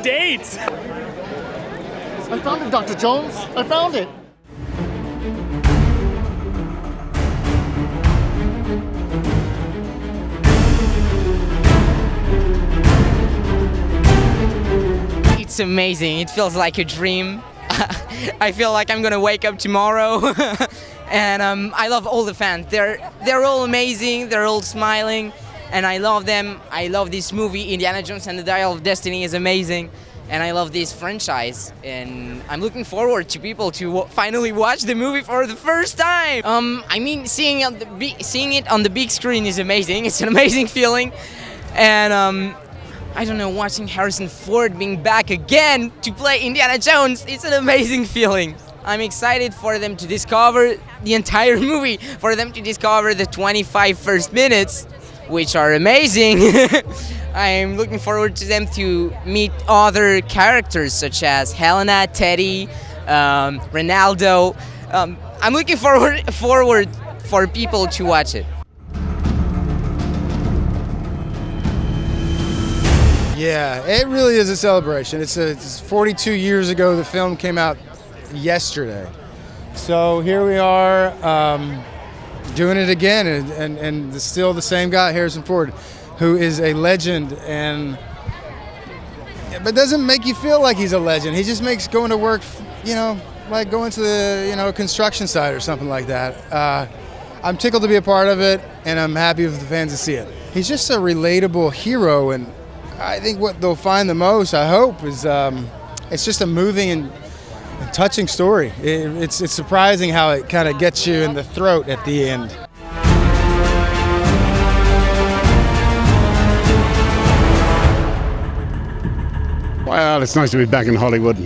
date! I found it, Dr. Jones. I found it. It's amazing. It feels like a dream. I feel like I'm gonna wake up tomorrow. And I love all the fans. They're all amazing. They're all smiling, and I love them. I love this movie. Indiana Jones and the Dial of Destiny is amazing, and I love this franchise. And I'm looking forward to people to finally watch the movie for the first time. I mean, seeing it on the big screen is amazing. It's an amazing feeling, and I don't know, watching Harrison Ford being back again to play Indiana Jones, it's an amazing feeling. I'm excited for them to discover the entire movie, for them to discover the 25 first minutes, which are amazing. I'm looking forward to them to meet other characters such as Helena, Teddy, Ronaldo. I'm looking forward for people to watch it. Yeah, it really is a celebration. It's 42 years ago the film came out yesterday. So here we are doing it again, and still the same guy, Harrison Ford, who is a legend, but doesn't make you feel like he's a legend. He just makes going to work, like going to the construction site or something like that. I'm tickled to be a part of it, and I'm happy for the fans to see it. He's just a relatable hero, and I think what they'll find the most, I hope, is it's just a moving and touching story. It's surprising how it kind of gets you in the throat at the end. Well, it's nice to be back in Hollywood.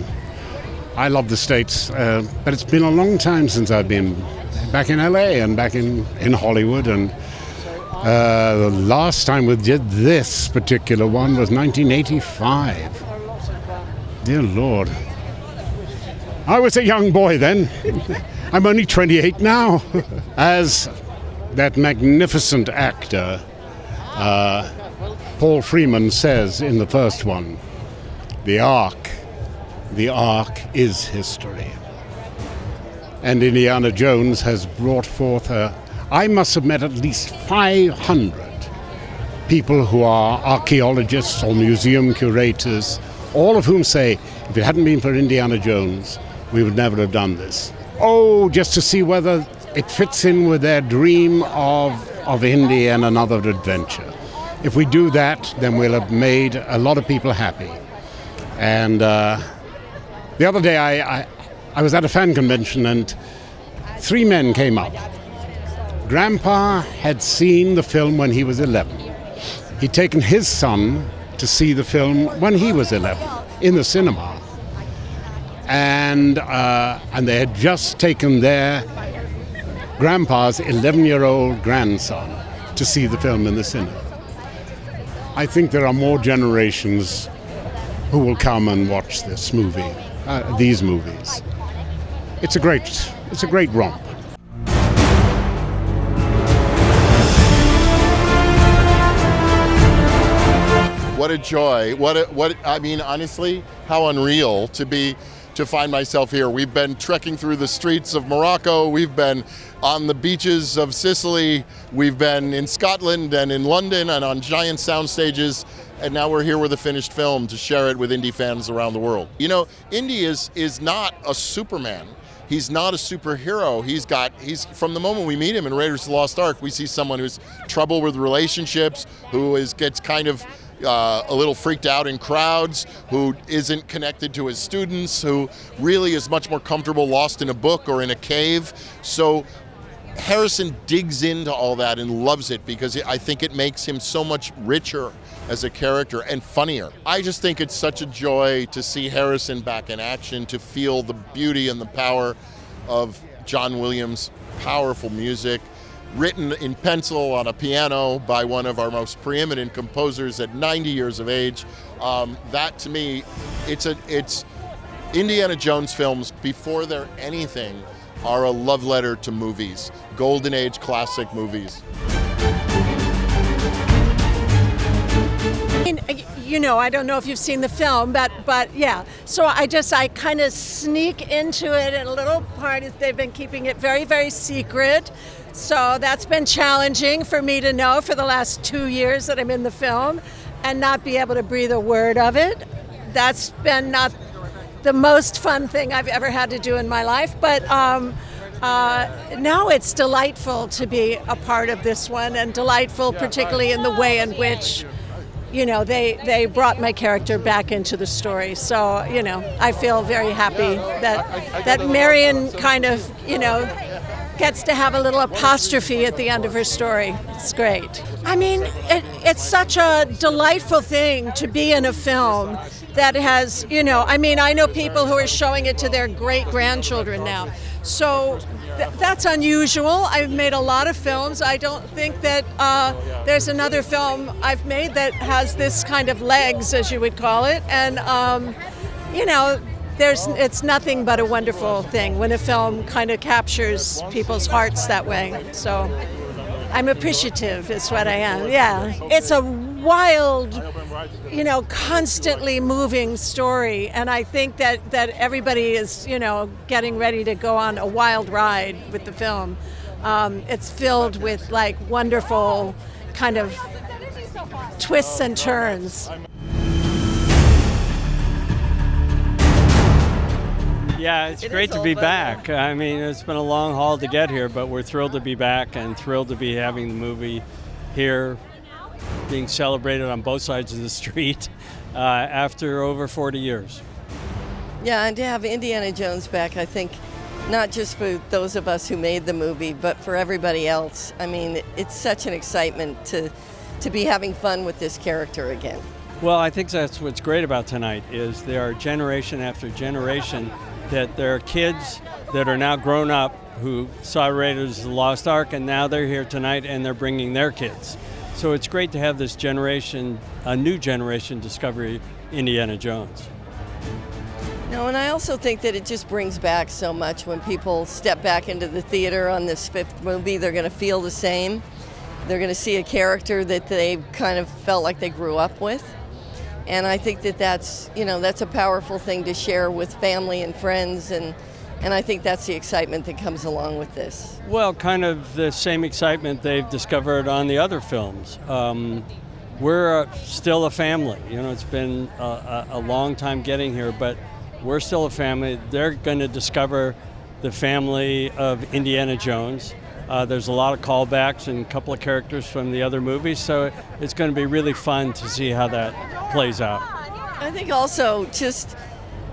I love the States, but it's been a long time since I've been back in LA and back in Hollywood. And the last time we did this particular one was 1985. Dear Lord. I was a young boy then. I'm only 28 now. As that magnificent actor, Paul Freeman, says in the first one, the Ark is history. And Indiana Jones has brought forth I must have met at least 500 people who are archaeologists or museum curators, all of whom say, if it hadn't been for Indiana Jones, we would never have done this. Oh, just to see whether it fits in with their dream of Indy and another adventure. If we do that, then we'll have made a lot of people happy. And the other day I was at a fan convention and 3 men came up. Grandpa had seen the film when he was 11. He'd taken his son to see the film when he was 11 in the cinema. And they had just taken their grandpa's 11-year-old grandson to see the film in the cinema. I think there are more generations who will come and watch this movie, these movies. It's a great romp. What a joy! I mean, honestly, how unreal to find myself here. We've been trekking through the streets of Morocco. We've been on the beaches of Sicily. We've been in Scotland and in London and on giant sound stages. And now we're here with a finished film to share it with indie fans around the world. You know, Indy is not a Superman. He's not a superhero. He's from the moment we meet him in Raiders of the Lost Ark, we see someone who's trouble with relationships, who gets kind of a little freaked out in crowds, who isn't connected to his students, who really is much more comfortable lost in a book or in a cave. So Harrison digs into all that and loves it because I think it makes him so much richer as a character and funnier. I just think it's such a joy to see Harrison back in action, to feel the beauty and the power of John Williams' powerful music, written in pencil on a piano by one of our most preeminent composers at 90 years of age. That to me, it's Indiana Jones films, before they're anything, are a love letter to movies, golden age classic movies. I don't know if you've seen the film, but yeah. So I kind of sneak into it, and a little part is they've been keeping it very, very secret. So that's been challenging for me to know for the last 2 years that I'm in the film and not be able to breathe a word of it. That's been not the most fun thing I've ever had to do in my life, but now it's delightful to be a part of this one, and delightful particularly in the way in which they brought my character back into the story. So, I feel very happy that Marion kind of, gets to have a little apostrophe at the end of her story. It's great. I mean, it's such a delightful thing to be in a film that has, I know people who are showing it to their great-grandchildren now. So that's unusual. I've made a lot of films. I don't think that there's another film I've made that has this kind of legs, as you would call it. And, it's nothing but a wonderful thing when a film kind of captures people's hearts that way. So I'm appreciative is what I am. Yeah. It's a wild, constantly moving story. And I think that everybody is, getting ready to go on a wild ride with the film. It's filled with wonderful kind of twists and turns. Yeah, it's great to be back. I mean, it's been a long haul to get here, but we're thrilled to be back and thrilled to be having the movie here, being celebrated on both sides of the street after over 40 years. Yeah, and to have Indiana Jones back, I think, not just for those of us who made the movie, but for everybody else. I mean, it's such an excitement to be having fun with this character again. Well, I think that's what's great about tonight is there are generation after generation that there are kids that are now grown up who saw Raiders of the Lost Ark, and now they're here tonight and they're bringing their kids. So it's great to have this generation, a new generation, discover Indiana Jones. No, and I also think that it just brings back so much when people step back into the theater on this fifth movie. They're going to feel the same. They're going to see a character that they kind of felt like they grew up with. And I think that's a powerful thing to share with family and friends, and I think that's the excitement that comes along with this. Well, kind of the same excitement they've discovered on the other films. We're still a family. It's been a long time getting here, but we're still a family. They're going to discover the family of Indiana Jones. There's a lot of callbacks and a couple of characters from the other movies, so it's going to be really fun to see how that plays out. I think also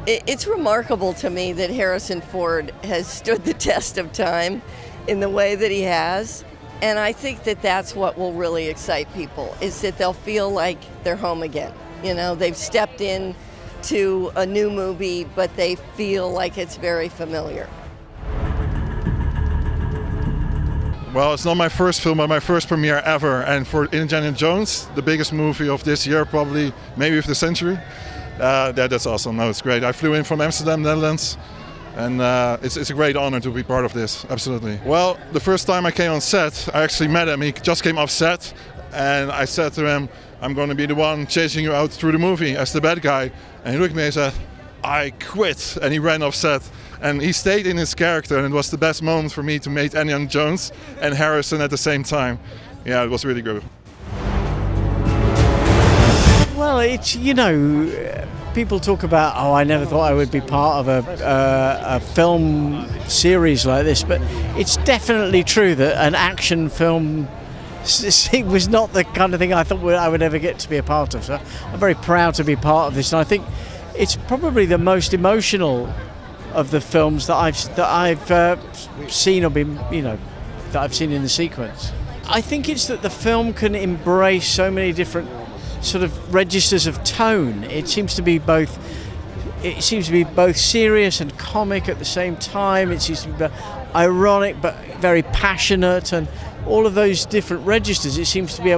it's remarkable to me that Harrison Ford has stood the test of time in the way that he has, and I think that that's what will really excite people, is that they'll feel like they're home again. They've stepped in to a new movie, but they feel like it's very familiar. Well, it's not my first film, but my first premiere ever. And for Indiana Jones, the biggest movie of this year, probably, maybe of the century, that's awesome. No, it's great. I flew in from Amsterdam, Netherlands, and it's a great honor to be part of this, absolutely. Well, the first time I came on set, I actually met him. He just came off set, and I said to him, I'm going to be the one chasing you out through the movie as the bad guy. And he looked at me and said, I quit, and he ran off set. And he stayed in his character, and it was the best moment for me to meet Indiana Jones and Harrison at the same time. Yeah, it was really good. Well, it's, people talk about, I never thought I would be part of a film series like this, but it's definitely true that an action film was not the kind of thing I thought I would ever get to be a part of. So I'm very proud to be part of this, and I think it's probably the most emotional of the films that I've seen or been, that I've seen in the sequence. I think it's that the film can embrace so many different sort of registers of tone. It seems to be both serious and comic at the same time. It seems to be ironic but very passionate, and all of those different registers. It seems to be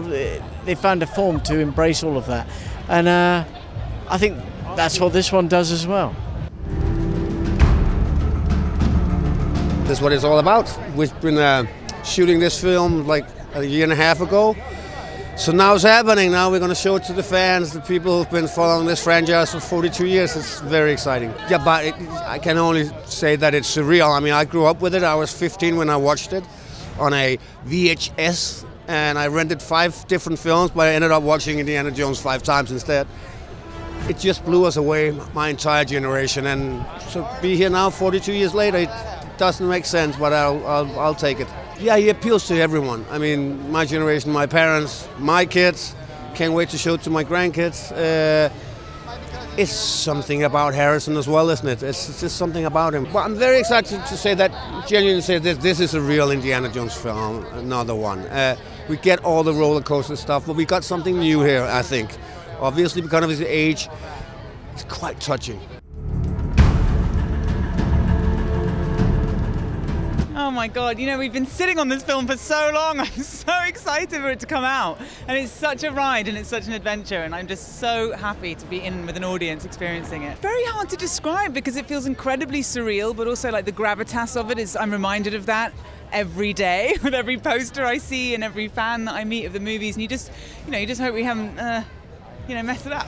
they found a form to embrace all of that, and I think that's what this one does as well. That's what it's all about. We've been shooting this film like a year and a half ago, So now it's happening. Now we're going to show it to the fans, the people who've been following this franchise for 42 years. It's very exciting. Yeah, but I can only say that it's surreal. I mean, I grew up with it. I was 15 when I watched it on a VHS, and I rented 5 different films, but I ended up watching Indiana Jones 5 times instead. It just blew us away, my entire generation, and to be here now 42 years later, it doesn't make sense, but I'll take it. Yeah, he appeals to everyone. I mean, my generation, my parents, my kids. Can't wait to show it to my grandkids. It's something about Harrison as well, isn't it? It's just something about him. But I'm very excited to say that, genuinely say this is a real Indiana Jones film, another one. We get all the roller coaster stuff, but we got something new here, I think. Obviously, because of his age, it's quite touching. Oh my God, you know, we've been sitting on this film for so long. I'm so excited for it to come out. And it's such a ride and it's such an adventure. And I'm just so happy to be in with an audience experiencing it. Very hard to describe because it feels incredibly surreal, but also like the gravitas of it is, I'm reminded of that every day with every poster I see and every fan that I meet of the movies. And you just hope we haven't, messed it up.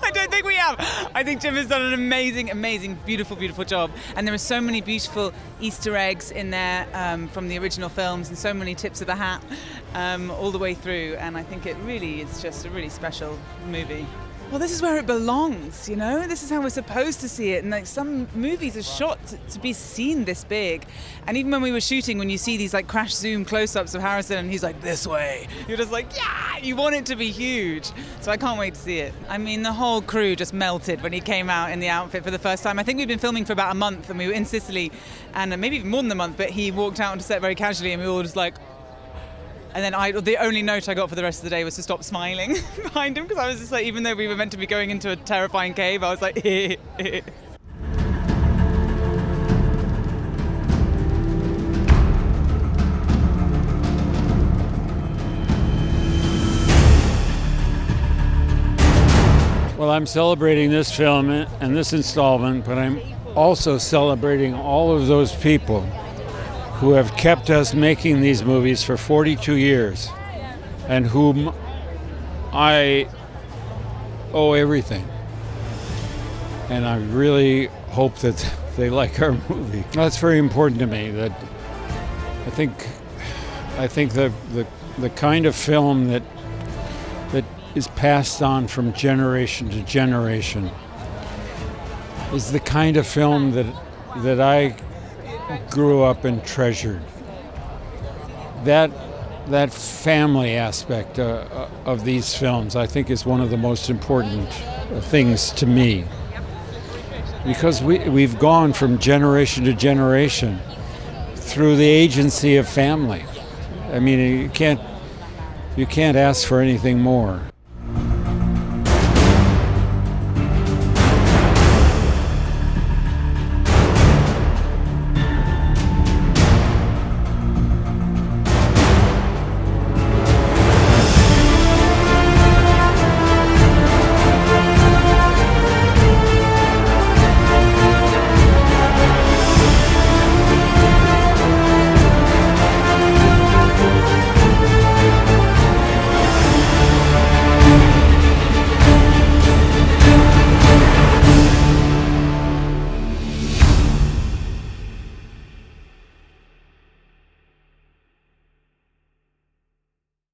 I don't think we have. I think Jim has done an amazing, beautiful beautiful job. And there are so many beautiful Easter eggs in there from the original films and so many tips of the hat all the way through. And I think it really is just a really special movie. Well, this is where it belongs, you know? This is how we're supposed to see it. And like some movies are shot to be seen this big. And even when we were shooting, when you see these like crash zoom close-ups of Harrison and he's like, this way, you're just like, yeah, you want it to be huge. So I can't wait to see it. I mean, the whole crew just melted when he came out in the outfit for the first time. I think we'd been filming for about a month and we were in Sicily and maybe even more than a month, but he walked out onto set very casually and we were all just like, and then the only note I got for the rest of the day was to stop smiling behind him because I was just like, even though we were meant to be going into a terrifying cave, I was like, Well, I'm celebrating this film and this installment, but I'm also celebrating all of those people who have kept us making these movies for 42 years and whom I owe everything. And I really hope that they like our movie. That's very important to me. That I think the kind of film that is passed on from generation to generation is the kind of film that I grew up and treasured. That family aspect of these films, I think, is one of the most important things to me, because we've gone from generation to generation through the agency of family. I mean, you can't ask for anything more.